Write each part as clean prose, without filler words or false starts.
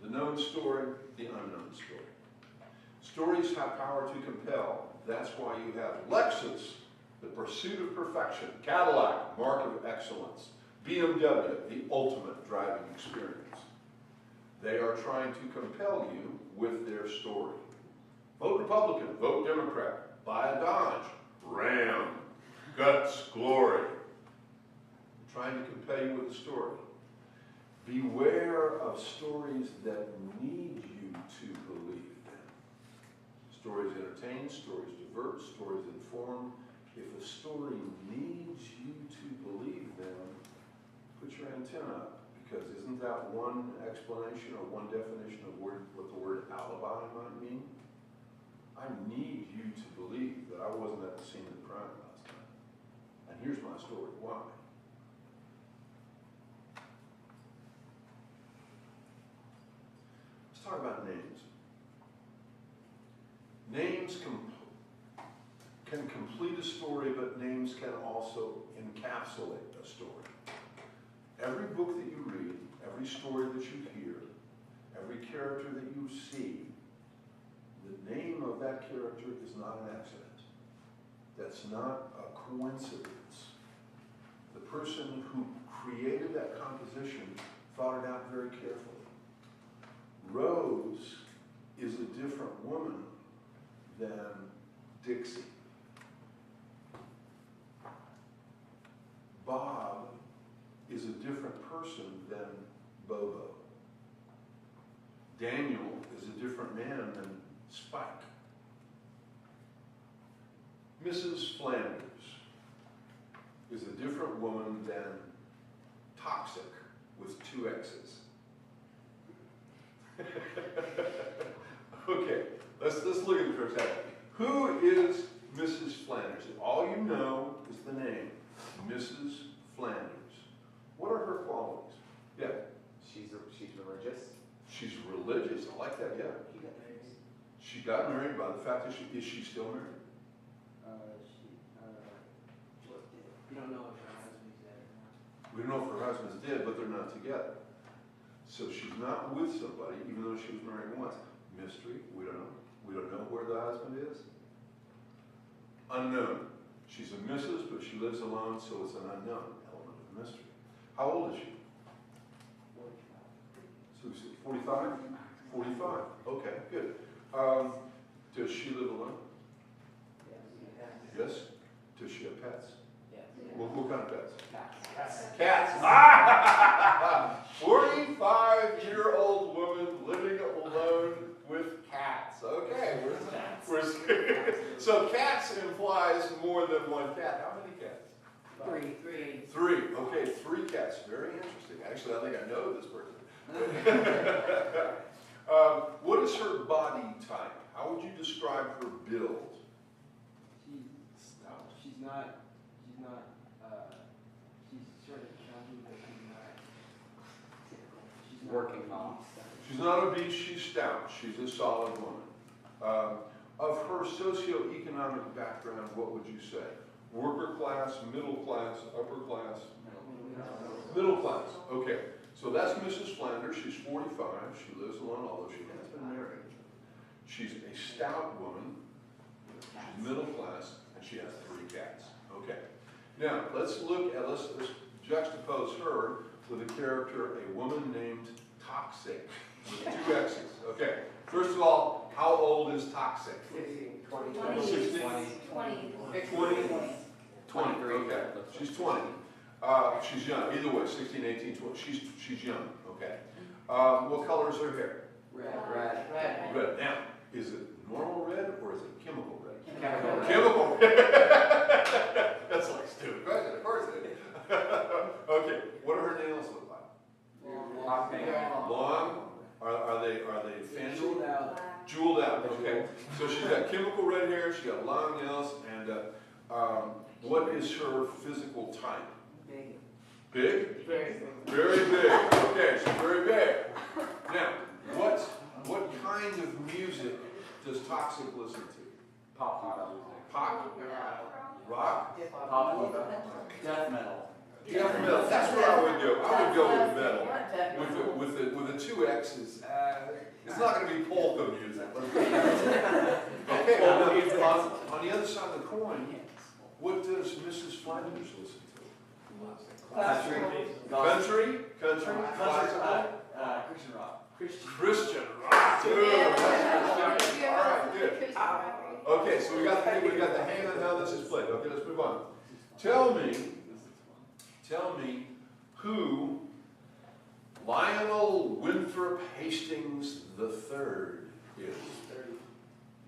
The known story, the unknown story. Stories have power to compel. That's why you have Lexus, the pursuit of perfection. Cadillac, mark of excellence. BMW, the ultimate driving experience. They are trying to compel you with their story. Vote Republican, vote Democrat, buy a Dodge, Ram, guts, glory. Trying to compel you with a story. Beware of stories that need you to believe them. Stories entertain, stories divert, stories inform. If a story needs you to believe them, put your antenna up, because isn't that one explanation or one definition of what the word alibi might mean? I need you to believe that I wasn't at the scene of the crime last night. And here's my story. Why? Let's talk about names. Names can complete a story, but names can also encapsulate a story. Every book that you read, every story that you hear, every character that you see, the name of that character is not an accident. That's not a coincidence. The person who created that composition thought it out very carefully. Rose is a different woman than Dixie. Bob is a different person than Bobo. Daniel is a different man than Spike. Mrs. Flanders is a different woman than Toxic with 2 X's. Okay, let's look at it for a second. Who is Mrs. Flanders? All you know is the name, Mrs. Flanders. What are her qualities? Yeah. She's religious. She's religious. I like that. Yeah. She got married by the fact that is she still married? We don't know if her husband's dead or not. We don't know if her husband's dead, but they're not together. So she's not with somebody, even though she was married once. Mystery. We don't know. We don't know where the husband is. Unknown. She's a Mrs., but she lives alone, so it's an unknown element of mystery. How old is she? 45. So 45? 45. Okay, good. Does she live alone? Yes. Does she have pets? Yes. What kind of pets? Cats. Cats. Ah! 45-year-old woman living alone with cats. Okay. So cats implies more than one cat. How many cats? 3. 3. Okay, 3 cats. Very interesting. Actually, I think I know this person. What is her body type? How would you describe her build? She's not, she's sort of chunky, but she's not Working mom. She's not obese, she's stout. She's a solid woman. Of her socioeconomic background, what would you say? Worker class, middle class, upper class? Middle class, okay. So that's Mrs. Flanders. She's 45. She lives alone, although she has been married. She's a stout woman. She's middle class, and she has 3 cats. Okay. Now, let's juxtapose her with a character, a woman named Toxic, with 2 X's. Okay. First of all, how old is Toxic? 20. 20. Okay. She's 20. She's young. Either way, 16, 18, 20. She's young. Okay. What color is her hair? Red. Red. Now, is it normal red or is it chemical red? Chemical. Chemical. That's like a stupid question. Of course it is. Okay. What do her nails look like? Long. Are they fancy? Jeweled out. Okay. So she's got chemical red hair. She's got long nails. And what is her physical type? Big? Very big. Very big. Okay, she's very big. Now, what kind of music does Toxic listen to? Pop. Pop? Rock? Death metal. Death metal. That's where I would go. I would go with metal. With a two X's, it's not gonna be polka music. Okay, on the other side of the coin, what does Mrs. Flanders listen to? Country. Country? Classical? Christian rock. Christian rock, too. All right, good. Okay, so we got the hang on how this is played. Okay, let's move on. Tell me who Lionel Winthrop Hastings III is.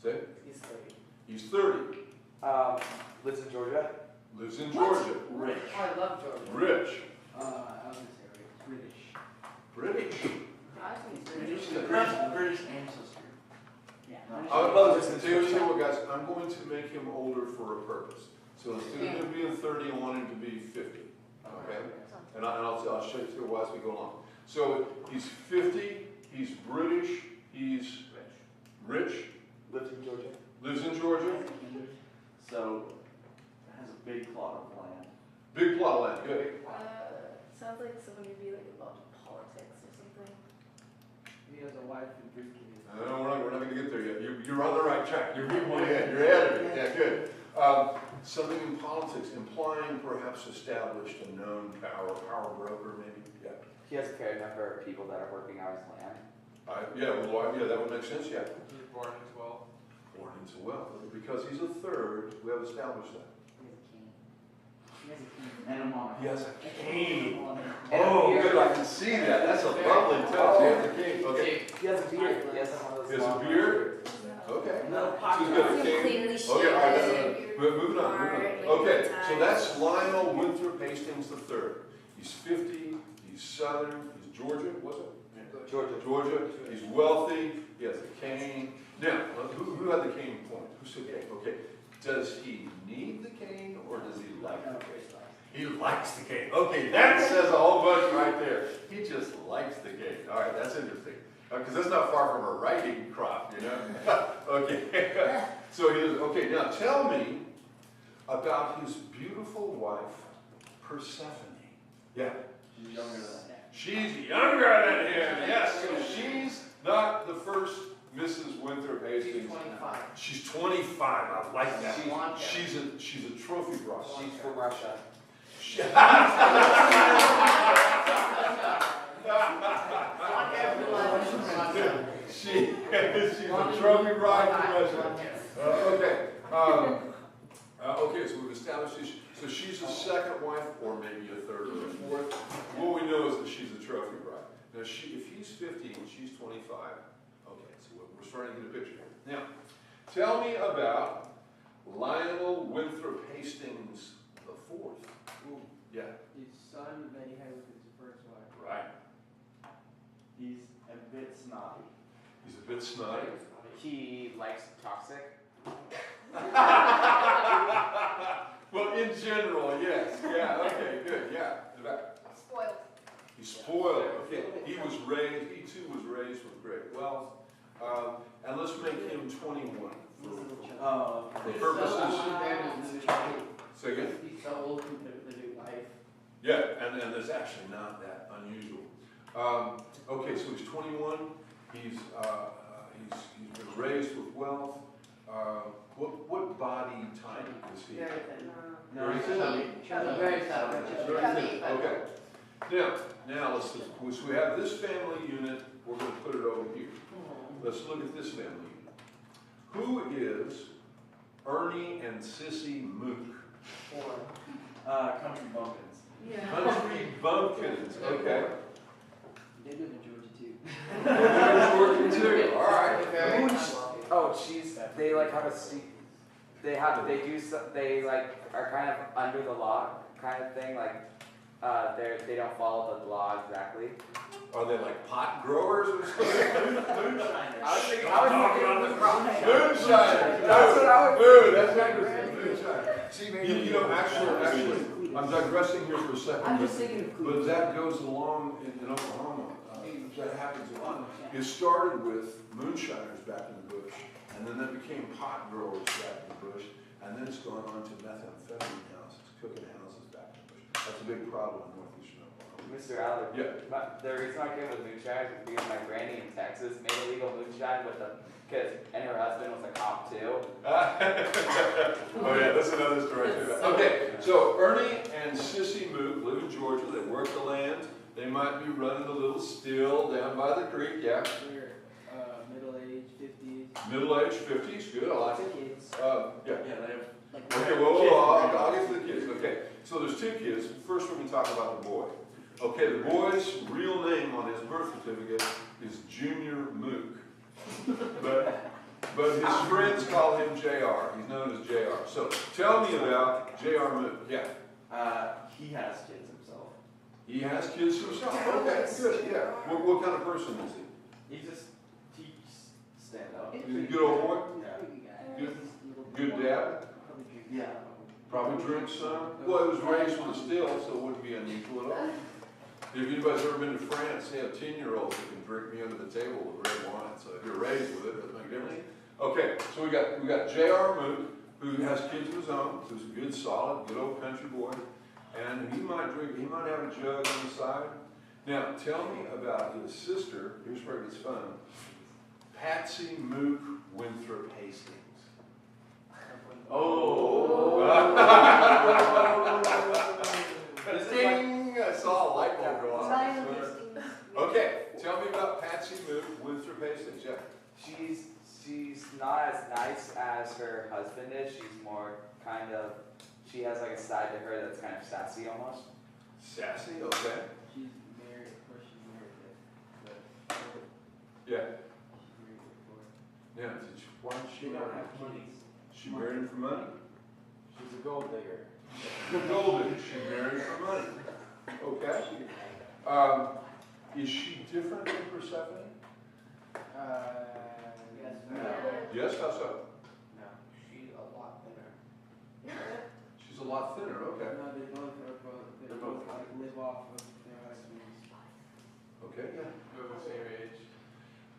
Say? He's 30. He's 30. Lives in Georgia. Lives in Georgia. Rich. I love Georgia. Rich. I was gonna say British. British. British ancestry. Yeah. Tell you what, guys, I'm going to make him older for a purpose. So instead of him being 30, I want him to be 50. Okay? And I'll show you why as we go along. So he's 50, he's British, he's rich, Lives in Georgia. lives in Georgia, So has a big plot of land. big plot of land, good. Sounds like someone who'd be like involved in politics or something. He has a wife and 3 kids. No, we're not going to get there yet. You're on the right track. You're ahead. You're ahead of it. Yeah, good. Something in politics, implying perhaps established a known power broker, maybe. Yeah. He has a fair number of people that are working on his land. Yeah, that would make sense. Yeah. He was born into wealth. Born into wealth, because he's a third. We have established that. He has a king. And a monarch. He has a cane. And a Oh, beard. good. I can see that. That's a lovely touch. He has a cane. Okay. He has a beard. He has one of those. He has a long beard. Okay. No So pocket. he's got a Seem cane. cleanly Okay, all right, shaven. moving on. Okay, so that's Lionel Winthrop Hastings III. He's 50, he's Southern, he's Georgia, was it? Georgia, he's wealthy, he has a cane. Now, who had the cane point? Who said cane? Okay, does he need the cane or does he like the cane? He likes the cane. Okay, that says a whole bunch right there. He just likes the cane. All right, that's interesting. Because that's not far from a writing crop, you know? Okay. So he is, okay, now tell me about his beautiful wife, Persephone. Yeah. She's younger than that. She's younger than him, yes. So she's not the first Mrs. Winthrop She's Hastings. 25. She's 25, I like that. She's She's a trophy bride. She's from Russia. She's a trophy bride from Russia. Okay. Okay, so we've established this. So she's a second wife, or maybe a third or a fourth. What we know is that she's a trophy bride. Now, if he's 50 and she's 25, okay, so we're starting to get a picture here. Now, tell me about Lionel Winthrop Hastings IV. Yeah. His son that he had with his first wife. Right. He's a bit snotty. He's a bit snotty. He likes toxic. Well, in general, yes. Yeah, okay, good, yeah. Spoiled. He's spoiled, okay. He too was raised with great wealth. And let's make him 21 for He's purposes. so old compared to the new wife. Say again? He's so old compared to the new wife. Yeah, and there's actually not that unusual. Okay, so he's 21. He's been raised with wealth. What body type is he? Very thin. Very thin. She has a very thin. Very thin. Okay. Now let's. So we have this family unit. We're going to put it over here. Let's look at this family unit. Who is Ernie and Sissy Mook? Country bumpkins. Yeah. Country bumpkins. Okay. They live in Georgia too. Georgia too. All right. Oh, they like have a seat. They like are kind of under the law kind of thing. Like, they don't follow the law exactly. Are they like pot growers or something? Moonshiners. I was thinking Moonshine. That's what I was Dude, that's interesting. Moonshine. You know, actually, I'm digressing here for a second. I'm just thinking of But that goes along in Oklahoma. That happens a lot. It started with moonshiners back in the bush, and then that became pot growers back in the bush, and then it's gone on to methamphetamine houses, cooking houses back in the bush. That's a big problem in northeastern Oklahoma. Mr. Aller. Yeah. The reason I came with moonshine is because my granny in Texas made illegal moonshine with the, and her husband was a cop too. Oh yeah, that's another story too. Okay, so Ernie and Sissy Mook live in Georgia. They work the land. They might be running a little still down by the creek. Yeah. They're middle-aged, 50s. Middle-aged, 50s. Good. I like it. Kids. Yeah. Yeah, they have like. Okay. Whoa. I'll get to the kids. Okay. So there's two kids. First, we're going to talk about the boy. Okay. The boy's real name on his birth certificate is Junior Mook. But his friends call him JR. He's known as JR. So tell me about JR Mook. Yeah. He has kids himself. He has kids himself. Okay, good. Yeah. What kind of person is he? He just teaches stand up. He's a good old boy. Yeah. Good dad. Yeah. Probably drinks some. Well, he was raised with a still, so it wouldn't be unusual at all. If anybody's ever been to France, they have 10-year-olds that can drink me under the table with red wine. So if you're raised with it, it doesn't make a difference. Okay, so we got J.R. Mook, who has kids of his own, who's a good, solid, good old country boy, and he might have a jug on the side. Now, tell me about his sister. Here's where it gets fun. Patsy Mook Winthrop Hastings. Oh. Ding! I saw a light bulb go off. Zion Hastings. Okay, tell me about Patsy Mook Winthrop Hastings. Yeah. She's not as nice as her husband is. She's more kind of, she has like a side to her that's kind of sassy almost. Sassy, okay. She's married, of course she's married, but Yeah. she's married before. Yeah. Why did she They don't marry him? have kids. She married him for money. She's a gold digger. Golden. She married for money. Okay. Is she different than Persephone? Yes. No. Yes. How so? No. She's a lot thinner. She's a lot thinner. Okay. No, they both like live off of their husbands. Okay. Yeah. They're the same age.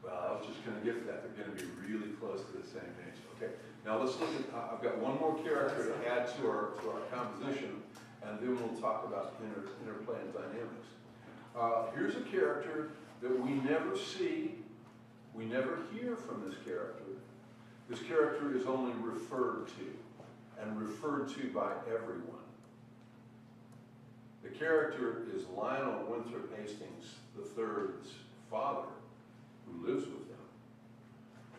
Well, I was just going to get to that. They're going to be really close to the same age. Okay. Now let's look at. I've got one more character to add to our composition, and then we'll talk about interplay and dynamics. Here's a character that we never see, we never hear from this character. This character is only referred to, and referred to by everyone. The character is Lionel Winthrop Hastings III's father, who lives with him,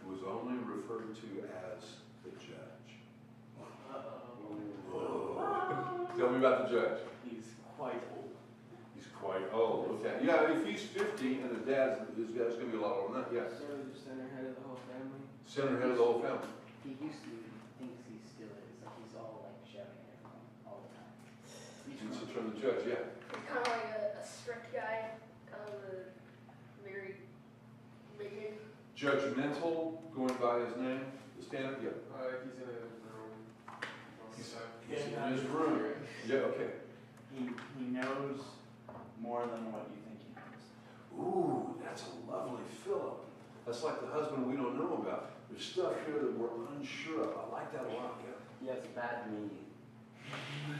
who is only referred to as the judge. Whoa. Tell me about the judge. He's quite old. He's quite old. Okay. Yeah, if he's 50 and his dad's going to be a lot older than that, yeah. Sort of the center head of the whole family. Center head of the whole family. He used to thinks he still is. Like he's all like shouting at everyone all the time. He's from the judge, yeah. He's kind of like a strict guy, kind of a very rigid. Judgmental, going by his name, the standard, yeah. He's in his room. He's in his room. Yeah, okay. He knows more than what you think he knows. Ooh, that's a lovely Philip. That's like the husband we don't know about. There's stuff here that we're unsure of. I like that a lot, yeah. He has bad knee.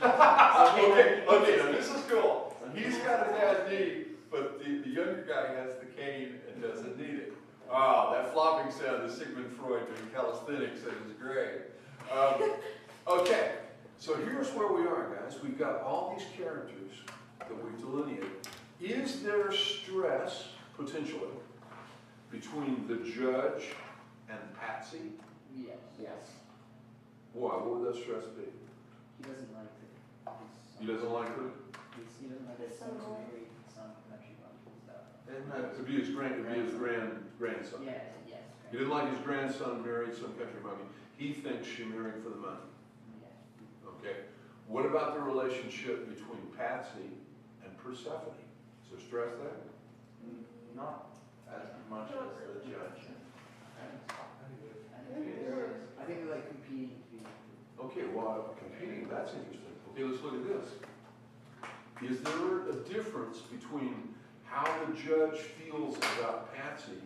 Okay, now this is cool. He's got a bad knee, but the younger guy has the cane and doesn't need it. Wow, that flopping sound that Sigmund Freud doing calisthenics is great. Okay, so here's where we are, guys. We've got all these characters that we've delineated. Is there stress, potentially, between the judge and Patsy? Yes. Yes. Why? What would that stress be? He doesn't like it. He doesn't like her? He doesn't like his son to marry some country bumpkin stuff. To be his grandson. Yes. Yes. He didn't like his grandson married some country monkey. He thinks she married for the money. Yeah. Okay. What about the relationship between Patsy and Persephone? Is there stress there? Not as much as the judge. I think they're like competing. Okay, well, competing, that's interesting. Okay, let's look at this. Is there a difference between how the judge feels about Patsy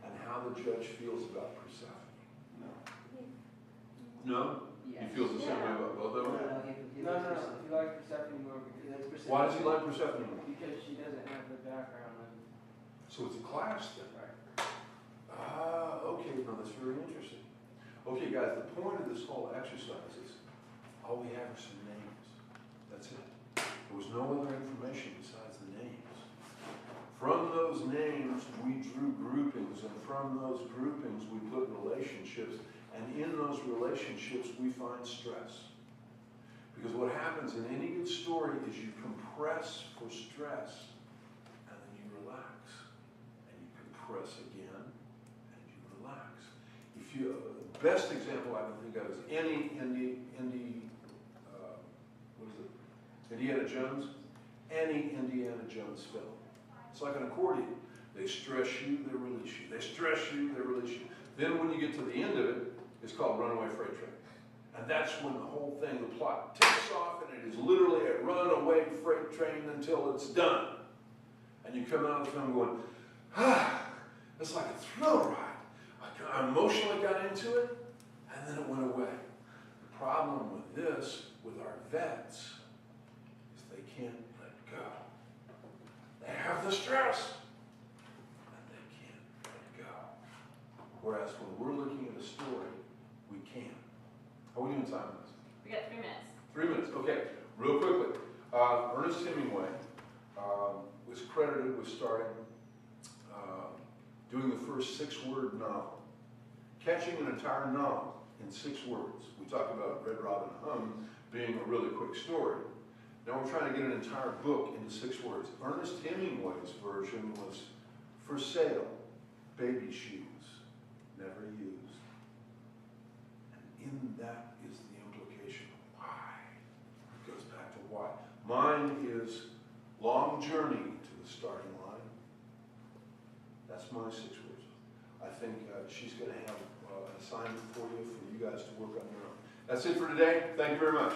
and how the judge feels about Persephone? No. No? Yes. He feels the same way about both of them? He No, likes no, no, Persephone. he likes Persephone more He likes Persephone. Why does he like Persephone more? because she doesn't have the background of. So it's a class thing. Right. Ah, okay, no, that's very interesting. Okay, guys, the point of this whole exercise is, all we have are some names. That's it. There was no other information besides the names. From those names, we drew groupings, and from those groupings, we put relationships, and in those relationships, we find stress. Because what happens in any good story is you compress for stress, and then you relax. And you compress again, and you relax. If you, the best example I can think of is what is it? Indiana Jones? Any Indiana Jones film. It's like an accordion. They stress you, they release you. They stress you, they release you. Then when you get to the end of it, it's called Runaway Freight Train. And that's when the whole thing, the plot takes off, and it is literally a runaway freight train until it's done. And you come out of the film going, it's like a thrill ride. I emotionally got into it, and then it went away. The problem with this, with our vets, is they can't let go. They have the stress, and they can't let go. Whereas when we're looking at a story, we can. How are we doing time on this? We got 3 minutes. 3 minutes, okay. Real quickly, Ernest Hemingway was credited with starting doing the first 6-word novel, catching an entire novel in 6 words. We talked about Red Robin Hum being a really quick story. Now we're trying to get an entire book into 6 words. Ernest Hemingway's version was for sale, baby shoes, never used. And in that is the implication of why. It goes back to why. Mine is long journey to the starting line. That's my 6 words. I think she's going to have an assignment for you guys to work on your own. That's it for today. Thank you very much.